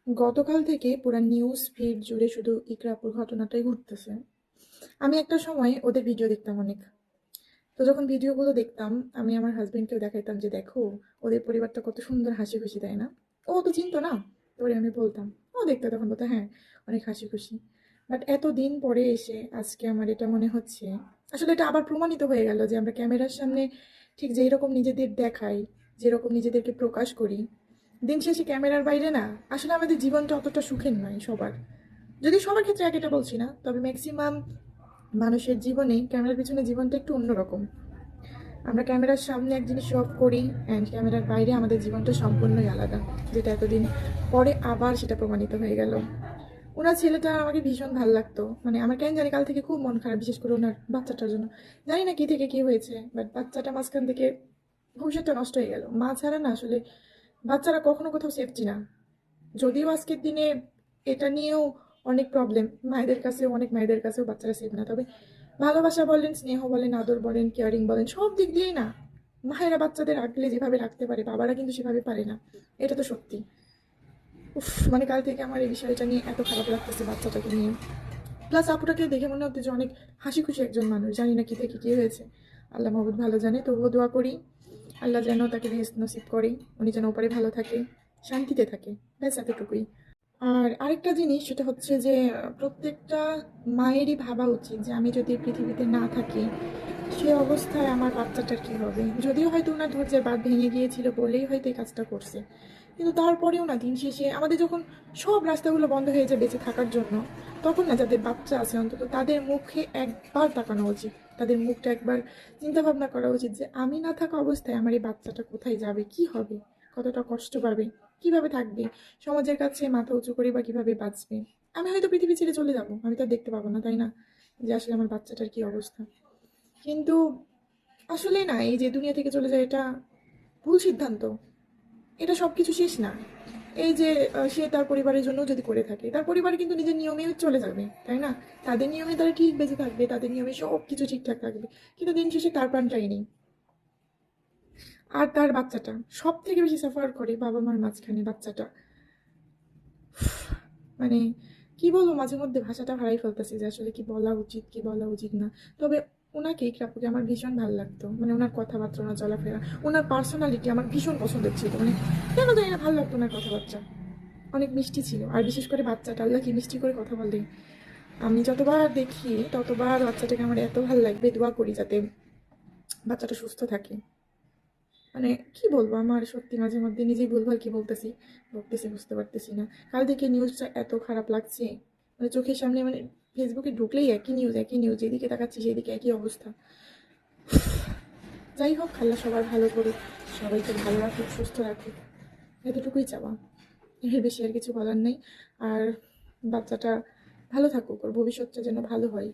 গতকাল থেকে পুরা নিউজ ফিড জুড়ে শুধু ইকরা আপুর ঘটনাটাই ঘটতেছে। আমি একটা সময় ওদের ভিডিও দেখতাম অনেক। তো যখন ভিডিওগুলো দেখতাম, আমি আমার হাজবেন্ডকেও দেখাইতাম যে দেখো ওদের পরিবারটা কত সুন্দর হাসি খুশি, তাই না? ও তো চিনতো না। তারপরে আমি বলতাম, ও দেখতে তখন বলতো হ্যাঁ, অনেক হাসি খুশি। বাট এত দিন পরে এসে আজকে আমার এটা মনে হচ্ছে, আসলে এটা আবার প্রমাণিত হয়ে গেল যে আমরা ক্যামেরার সামনে ঠিক যেই রকম নিজেদের দেখাই, যেরকম নিজেদেরকে প্রকাশ করি, দিন শেষে ক্যামেরার বাইরে না, আসলে আমাদের জীবনটা অতটা সুখের নয় সবার। যদি সবার ক্ষেত্রে এক এটা বলছি না, তবে ম্যাক্সিমাম মানুষের জীবনে ক্যামেরার পিছনে জীবনটা একটু অন্যরকম। আমরা ক্যামেরার সামনে এক জিনিস শো অফ করি, অ্যান্ড ক্যামেরার বাইরে আমাদের জীবনটা সম্পূর্ণই আলাদা, যেটা এতদিন পরে আবার সেটা প্রমাণিত হয়ে গেল। ওনার ছেলেটা আমাকে ভীষণ ভালো লাগতো, মানে আমার কেন জানি কাল থেকে খুব মন খারাপ, বিশেষ করে ওনার বাচ্চাটার জন্য। জানি না কি থেকে কি হয়েছে, বাট বাচ্চাটা মাঝখান থেকে ভবিষ্যৎটা নষ্ট হয়ে গেল। মা ছাড়া না আসলে বাচ্চারা কখনো কোথাও সেফটি না। যদিও আজকের দিনে এটা নিয়েও অনেক প্রবলেম, মায়েদের কাছেও, অনেক মায়েদের কাছেও বাচ্চারা সেফ না। তবে ভালোবাসা বলেন, স্নেহ বলেন, আদর বলেন, কেয়ারিং বলেন, সব দিক দিয়েই না মায়েরা বাচ্চাদের রাখলে যেভাবে রাখতে পারে বাবারা কিন্তু সেভাবে পারে না। এটা তো সত্যি। উফ, মানে কাল থেকে আমার এই বিষয়টা নিয়ে এত খারাপ লাগতেছে বাচ্চাটাকে নিয়ে। প্লাস আপুটাকে দেখে মনে হচ্ছে যে অনেক হাসি খুশি একজন মানুষ, জানি না কি থেকে কি হয়েছে। আল্লাহ মাহবুদ ভালো জানে, তবুও দোয়া করি আল্লাহ যেন তাকে রেস্ট নসিব করে, উনি যেন ওপারে ভালো থাকে, শান্তিতে থাকে, ব্যাস এতটুকুই। আর আরেকটা জিনিস সেটা হচ্ছে যে প্রত্যেকটা মায়েরই ভাবা উচিত যে আমি যদি পৃথিবীতে না থাকি, সে অবস্থায় আমার বাচ্চাটার কি হবে। যদিও হয়তো ওনার ধৈর্যের বাঁধ ভেঙে গিয়েছিল বলেই হয়তো এই কাজটা করছে, কিন্তু তারপরেও না দিন শেষে আমাদের যখন সব রাস্তাগুলো বন্ধ হয়ে যায় বেঁচে থাকার জন্য, তখন না যাদের বাচ্চা আছে অন্তত তাদের মুখে একবার তাকানো উচিত, তাদের মুখটা একবার চিন্তা ভাবনা করা উচিত যে আমি না থাকা অবস্থায় আমার এই বাচ্চাটা কোথায় যাবে, কি হবে, কতটা কষ্ট পাবে, কিভাবে থাকবে, সমাজের কাছে মাথা উঁচু করে বা কিভাবে বাঁচবে। আমি হয়তো পৃথিবী ছেড়ে চলে যাব, আমি তো আর দেখতে পাবো না, তাই না, যে আসলে আমার বাচ্চাটার কি অবস্থা। কিন্তু আসলে না, এই যে দুনিয়া থেকে চলে যায় এটা ভুল সিদ্ধান্ত। এটা সবকিছু শেষ না। এই যে সে তার পরিবারের জন্য যদি করে থাকে, তার পরিবার কিন্তু নিজের নিয়মে চলে যাবে, তাই না? তাদের নিয়মে তারা ঠিক বেঁচে থাকবে, তাদের নিয়মে সব কিছু ঠিকঠাক থাকবে। কিন্তু দিন শেষে তার প্রাণটাই নেই। আর তার বাচ্চাটা সব থেকে বেশি সাফার করে বাবা মার মাঝখানে বাচ্চাটা। মানে কি বলবো, মাঝে মধ্যে ভাষাটা হারাই ফেলতেছি যে আসলে কি বলা উচিত কি বলা উচিত না। তবে ওনাকে, ইকরাপুকে আমার ভীষণ ভালো লাগতো, মানে ওনার কথাবার্তা, ওনার চলাফেরা, ওনার পার্সোনালিটি আমার ভীষণ পছন্দের ছিল। মানে কেন জানি না ভালো লাগতো ওনার কথাবার্তা, অনেক মিষ্টি ছিল। আর বিশেষ করে বাচ্চাটা, আল্লাহ কি মিষ্টি করে কথা বলে। আমি যতবার দেখি ততবার বাচ্চাটাকে আমার এত ভালো লাগবে, দোয়া করি যাতে বাচ্চাটা সুস্থ থাকে। মানে কি বলবো, আমার সত্যি মাঝে মধ্যে নিজেই ভুলভাল কি বলতেছি বলতেছি বুঝতে পারতেছি না। কাল থেকে নিউজটা এত খারাপ লাগছে, মানে চোখের সামনে, মানে ফেসবুকে ঢুকলেই একই নিউজ, যেদিকে তাকাচ্ছি সেদিকে একই অবস্থা। যাই হোক, আল্লাহ সবার ভালো করুক, সবাইকে ভালো রাখুক, সুস্থ রাখুক, এতটুকুই চাওয়া। এর বেশি আর কিছু বলার নেই। আর বাচ্চাটা ভালো থাকুক, ওর ভবিষ্যৎটা যেন ভালো হয়।